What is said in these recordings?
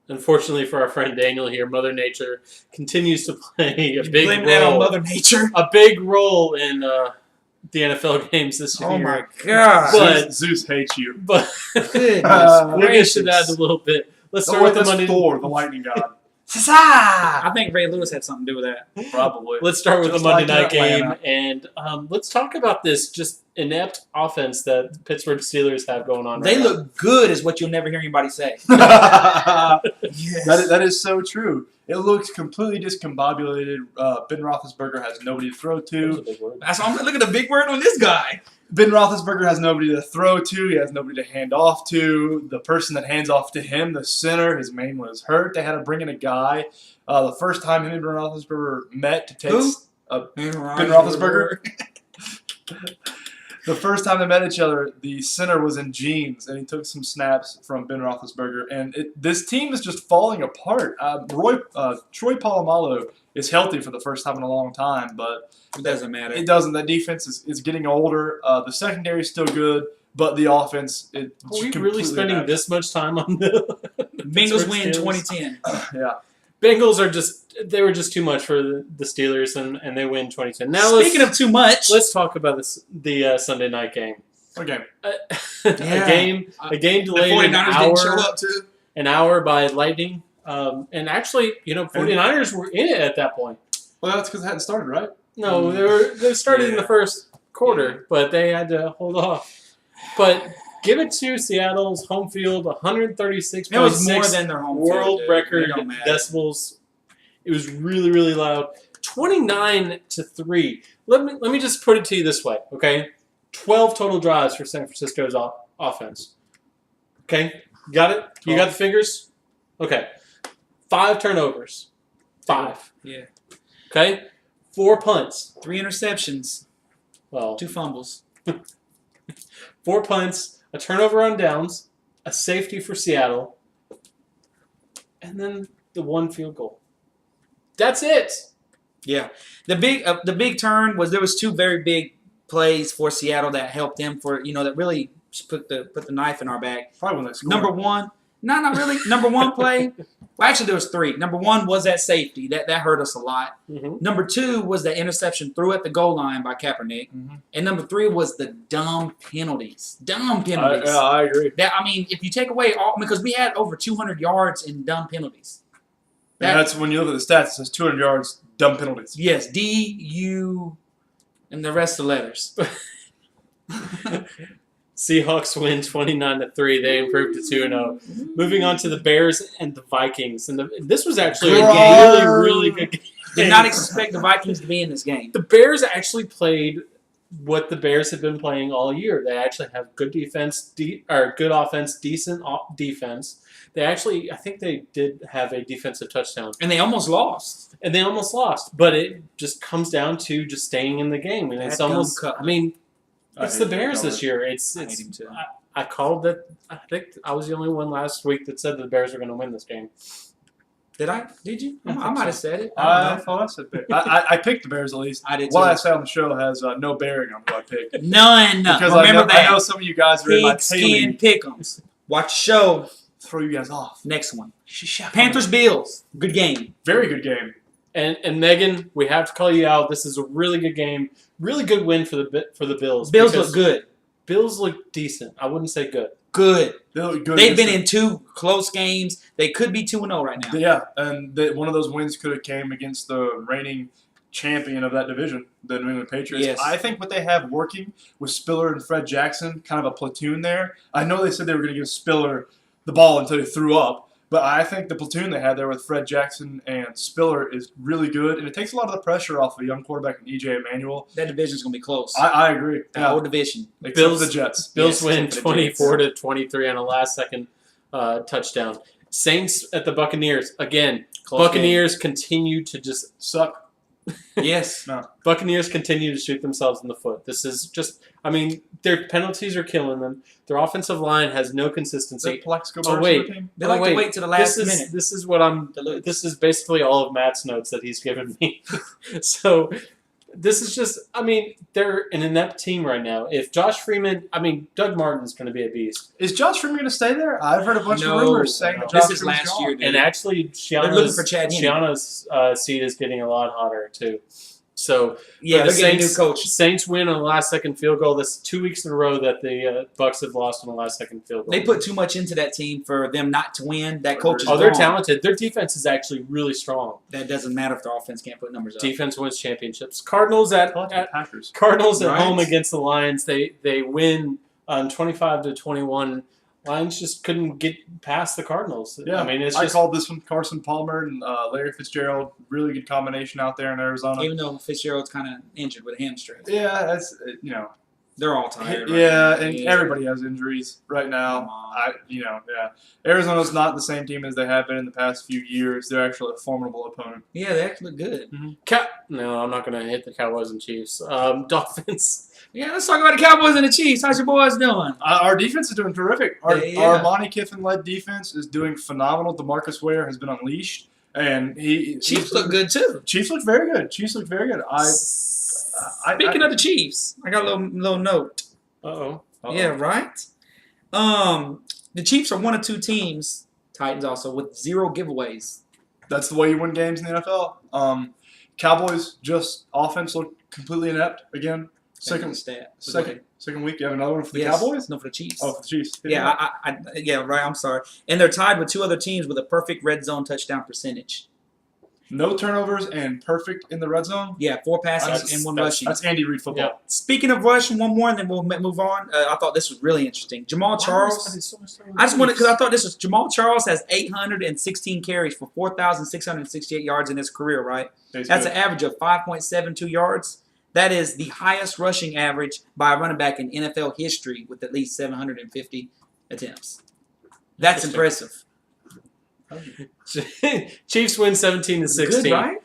unfortunately for our friend Daniel here, Mother Nature continues to play a big Blame role. that on Mother Nature. A big role in the NFL games this year. Oh my God! But Zeus hates you. But Goodness we'll get gracious. to that in a little bit. Let's Oh, start with the that's Monday. Thor, the lightning god. I think Ray Lewis had something to do with that. Probably. Let's start with Just the Monday like night in game, Atlanta. and let's talk about this just inept offense that the Pittsburgh Steelers have going on. They right look good, is what you'll never hear anybody say. Yes. That is so true. It looks completely discombobulated. Ben Roethlisberger has nobody to throw now. That's to. a big word. That's all. Look at the big word on this guy. Ben Roethlisberger has nobody to throw to. He has nobody to hand off to. The person that hands off to him, the center, his main was hurt. They had to bring in a guy. The first time him and Ben Roethlisberger met to take Who? Ben Roethlisberger. The first time they met each other, the center was in jeans, and he took some snaps from Ben Roethlisberger. And this team is just falling apart. Troy Polamalu is healthy for the first time in a long time, but It doesn't matter. it doesn't. That defense is getting older. The secondary is still good, but the offense Are we really spending this much time on the Bengals Pittsburgh win Steelers? 2010. Yeah. Bengals are they were just too much for the Steelers, and they win 2010. Now Speaking of too much, let's talk about the Sunday night game. Okay. A game the delayed 49ers didn't show up too. an hour by lightning. And actually, 49ers were in it at that point. Well, that's because it hadn't started, right? No, they started in the first quarter, but they had to hold off. But give it to Seattle's home field, 136.6 It was more than their home field, world dude. record It don't matter. decibels. It was really, really loud. 29-3. Let me just put it to you this way, okay? 12 total drives for San Francisco's offense. Okay, got it? You got the figures? Okay. 5 turnovers. 5. Yeah. Okay? 4 punts. 3 interceptions, Well, 2 fumbles. 4 punts, a turnover on downs, a safety for Seattle, and then the 1 field goal. That's it. Yeah. The big turn was there was 2 very big plays for Seattle that helped them that really put the knife in our back. Probably when they scored. Number 1, no, not really. Number 1 play. Well, actually, there was 3. Number 1 was that safety that hurt us a lot. Mm-hmm. Number 2 was the interception threw at the goal line by Kaepernick, and number 3 was the dumb penalties. Dumb penalties. I agree. If you take away all, because we had over 200 yards in dumb penalties. And that's when you look at the stats. It says 200 yards, dumb penalties. Yes, D, U, and the rest of the letters. Seahawks win 29-3. They improved to 2-0. Moving on to the Bears and the Vikings. And this was actually Good a game. really, really good game. Did not expect the Vikings to be in this game. The Bears actually played what the Bears have been playing all year. They actually have good defense, good offense, decent defense. They actually, I think they did have a defensive touchdown. And they almost lost. But it just comes down to just staying in the game. And it's That dumb almost, cut. I mean, it's the Bears Cutler. this year. I hate him too. I called that. I think I was the only one last week that said the Bears were going to win this game. Did I? Did you? I I think might have so. said it. I thought I said pick. I picked the Bears at least. I did What I too. say on the show has no bearing on who I picked. None. Because Remember I know that. some of you guys are in my Pigskin tailing. pick'ems. Watch show. Throw you guys off. Next one. Panthers Bills. Good game. Very good game. And Megan, we have to call you out. This is a really good game. Really good win for the Bills. Bills because look good. Bills look decent. I wouldn't say good. Good. They look good. They've been against in 2 close games. They could be 2-0 right now. Yeah, and one of those wins could have came against the reigning champion of that division, the New England Patriots. Yes. I think what they have working with Spiller and Fred Jackson, kind of a platoon there. I know they said they were going to give Spiller the ball until he threw up, but I think the platoon they had there with Fred Jackson and Spiller is really good, and it takes a lot of the pressure off a young quarterback in E.J. Emmanuel. That division's going to be close. I agree. That Yeah. whole division. Except Bills- for the Jets. Bills Yes, win except for the Jets. 24-23 on a last-second touchdown. Saints at the Buccaneers again. Close Buccaneers continue to just Suck. Yes. Buccaneers continue to shoot themselves in the foot. This is just, I mean, their penalties are killing them. Their offensive line has no Is consistency. that Plexico Oh, Burst wait. team? They like to wait to the last minute. This is what I'm. to lose. This is basically all of Matt's notes that he's given me. So, This is just, I mean, they're an inept team right now. If Josh Freeman, I mean, Doug Martin's going to be a beast. Is Josh Freeman going to stay there? I've heard a bunch of rumors saying that This Josh is Freeman's last gone. year, dude. And actually, They're looking for Chad Henne. Shiana's seat is getting a lot hotter, too. So, Yeah, the they're getting a new coach. Saints win on the last-second field goal. That's 2 weeks in a row that the Bucks have lost on the last-second field goal. They put too much into that team for them not to win. That coach is they're gone. talented. Their defense is actually really strong. That doesn't matter if the offense can't put numbers up. Defense wins championships. Cardinals I like the Packers. Cardinals at Right. home against the Lions. They win 25-21. Lions just couldn't get past the Cardinals. Yeah, I mean, I called this one Carson Palmer and Larry Fitzgerald. Really good combination out there in Arizona. Even though Fitzgerald's kind of injured with a hamstring. Yeah, that's They're all tired. yeah, right now. and everybody has injuries right now. Come on. Arizona's not the same team as they have been in the past few years. They're actually a formidable opponent. Yeah, they actually look good. No, I'm not going to hit the Cowboys and Chiefs. Dolphins. Yeah, let's talk about the Cowboys and the Chiefs. How's your boys doing? Our defense is doing terrific. Our Yeah. Monty Kiffin-led defense is doing phenomenal. DeMarcus Ware has been unleashed, and Chiefs look good too. Chiefs look very good. Chiefs look very good. Speaking of the Chiefs, I got a little note. Uh-oh. Yeah, right. The Chiefs are one of two teams, Titans also, with 0 giveaways. That's the way you win games in the NFL. Cowboys just offense looked completely inept again. Second week. You have another one for the Cowboys? No, for the Chiefs. Oh, for the Chiefs. Yeah, right. I'm sorry. And they're tied with 2 other teams with a perfect red zone touchdown percentage. No turnovers and perfect in the red zone. Yeah, 4 passing and 1 rushing. That's Andy Reid football. Yeah. Speaking of rushing, one more, and then we'll move on. I thought this was really interesting. Jamal Charles. I just wanted because I thought this was Jamal Charles has 816 carries for 4,668 yards in his career. Right, that's an average of 5.72 yards. That is the highest rushing average by a running back in NFL history with at least 750 attempts. That's impressive. Chiefs win 17-16. Good, right?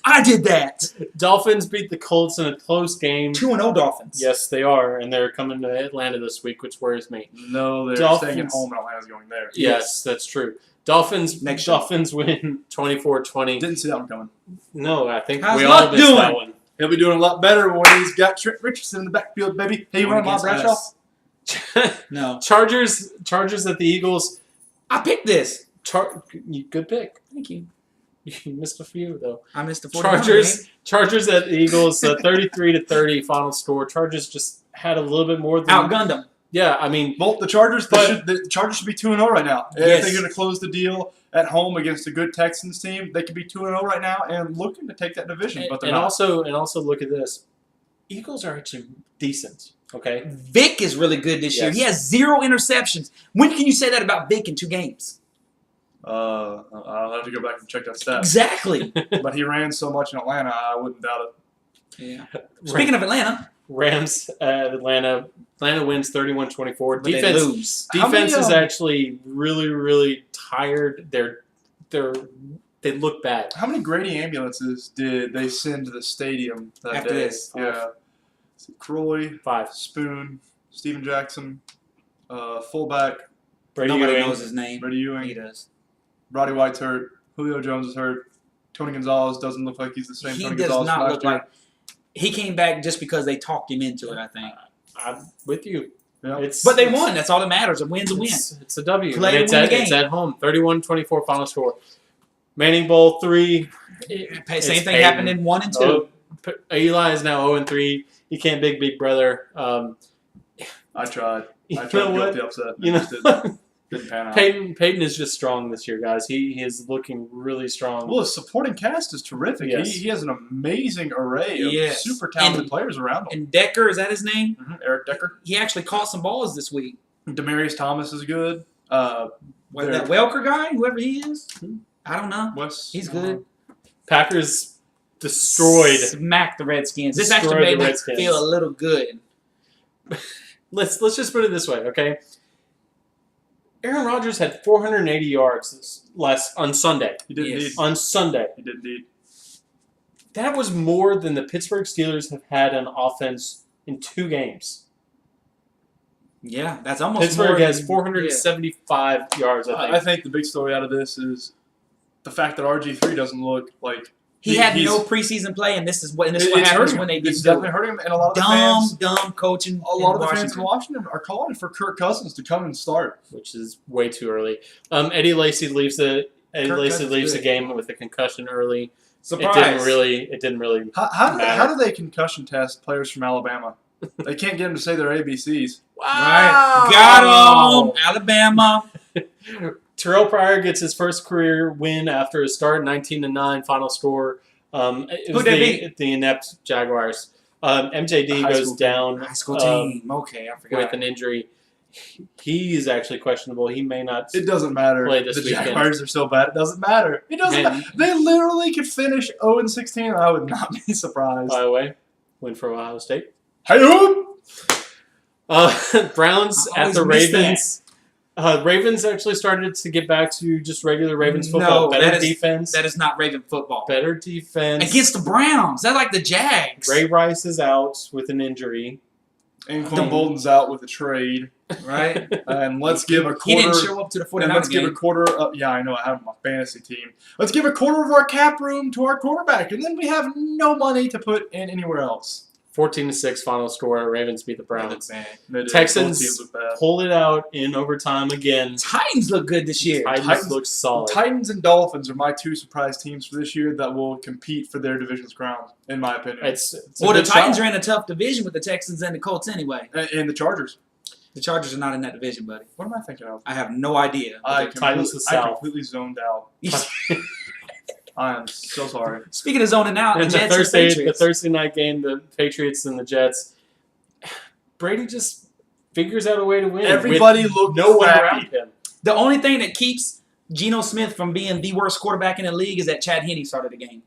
I did that. Dolphins beat the Colts in a close game. 2-0 Dolphins. Yes, they are, and they're coming to Atlanta this week, which worries me. No, they're Dolphins. staying at home and Atlanta's going there. Yes, that's true. Dolphins win 24-20. Didn't see that one coming. No, I think How's we all Luck missed doing? that one. He'll be doing a lot better when he's got Trent Richardson in the backfield, baby. Hey, you want Bob Bradshaw? No. Chargers at the Eagles. I picked this. Good pick. Thank you. You missed a few though. I missed the 49 game. Chargers at the Eagles. 33-30 final score. Chargers just had a little bit more than Outgunned them. Yeah, I mean, Well, the Chargers But- the Chargers should be 2-0 right now. Yes. If they're going to close the deal at home against a good Texans team, they could be 2-0 right now and looking to take that division. But they're and not. also look at this. Eagles are actually decent. Okay. Vic is really good this year. Yes. He has 0 interceptions. When can you say that about Vic in 2 games? I'll have to go back and check that stat. Exactly. But he ran so much in Atlanta, I wouldn't doubt it. Yeah. Speaking of Atlanta, Rams, Atlanta wins 31-24. but they Defense lose. How many, is actually really, really tired. They look bad. How many Grady ambulances did they send to the stadium that After day? this? Yeah. Croy, 5. Spoon, Steven Jackson, fullback, Brady Nobody Ewing. knows his name. Brady He Ewing, does. Roddy White's hurt, Julio Jones is hurt, Tony Gonzalez doesn't look like he's the same He Tony does Gonzalez from not last look year. like. He came back just because they talked him into it, I think. I'm with you. Yeah. But they won. That's all that matters. A win's a win. It's a W. Play And to win the it's game. at home. 31-24 final score. Manning Bowl 3. Same It's thing Peyton. happened in 1 and 2. Oh, Eli is now 0-3. You can't big brother. I tried. You I know tried to what? get the upset. You It just know, didn't pan out. Peyton is just strong this year, guys. He is looking really strong. Well, his supporting cast is terrific. Yes. He has an amazing array of Yes. super talented And- players around him. And Decker, is that his name? Eric Decker. He actually caught some balls this week. Demarius Thomas is good. What, There. that Welker guy, whoever he is? I don't know. Wes, He's good. Packers destroyed. Smack the Redskins. This Destroyed actually made the me Redskins. feel a little good. Let's just put it this way, okay? Aaron Rodgers had 480 yards on Sunday. He did Yes. indeed. On Sunday. He did indeed. That was more than the Pittsburgh Steelers have had on offense in 2 games. Yeah, that's almost Pittsburgh more has than- 475 yards, I think. I think the big story out of this is the fact that RG3 doesn't look like He had no preseason play, and this is what happens when they get It's definitely hurting him, and a lot of the fans, dumb coaching. a lot of the fans in Washington are calling for Kirk Cousins to come and start, which is way too early. Eddie Lacy leaves the Cousins game with a concussion early. Surprise! It didn't really. How do they concussion test players from Alabama? They can't get them to say their ABCs. Wow! Right, got him, Alabama. Terrell Pryor gets his first career win after a start, 19-9 final score. It was the inept Jaguars. MJD goes down. High school team. Okay, I forgot. With an injury. He's actually questionable. He may not. It doesn't matter. Play this the weekend. Jaguars are so bad. It doesn't matter. It doesn't matter. They literally could finish 0-16. I would not be surprised. By the way, win for Ohio State. Hey, Browns at the Ravens. Ravens actually started to get back to just regular Ravens football. Better defense. That is not Raven football. Better defense. Against the Browns. That's like the Jags. Ray Rice is out with an injury. And Quinn Bolton's out with a trade. Right? And let's give a quarter. He didn't show up to the 49ers game. Let's give a quarter. Yeah, I know. I have my fantasy team. Let's give a quarter of our cap room to our quarterback. And then we have no money to put in anywhere else. 14-6 final score. Ravens beat the Browns. Man. Texans pulled it out in overtime again. Titans look good this year. Titans look solid. Titans and Dolphins are my two surprise teams for this year that will compete for their division's crown, in my opinion. The Titans are in a tough division with the Texans and the Colts anyway. And the Chargers. The Chargers are not in that division, buddy. What am I thinking of? I have no idea. I completely zoned out. I am so sorry. Speaking of zoning out, the Thursday night game, the Patriots and the Jets. Brady just figures out a way to win. Everybody looked no one crappy. around him. The only thing that keeps Geno Smith from being the worst quarterback in the league is that Chad Henne started the game.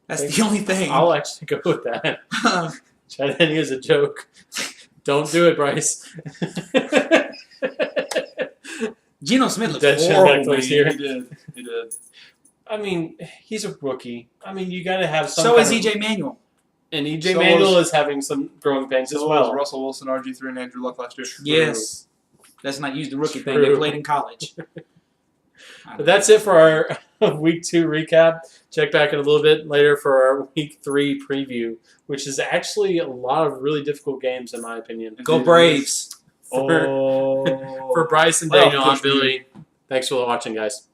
That's the only thing. I'll actually go with that. Chad Henne is a joke. Don't do it, Bryce. Geno Smith looked horrible. He did. I mean, he's a rookie. I mean, you got to have some. So is EJ Manuel. And EJ Manuel is having some growing pains as well. Was Russell Wilson, RG3, and Andrew Luck last year. Yes. Let's not use the rookie thing. They played in college. But that's it for our Week 2 recap. Check back in a little bit later for our Week 3 preview, which is actually a lot of really difficult games, in my opinion. Go Braves. For Bryce and Daniel, I'm Billy. Thanks for watching, guys.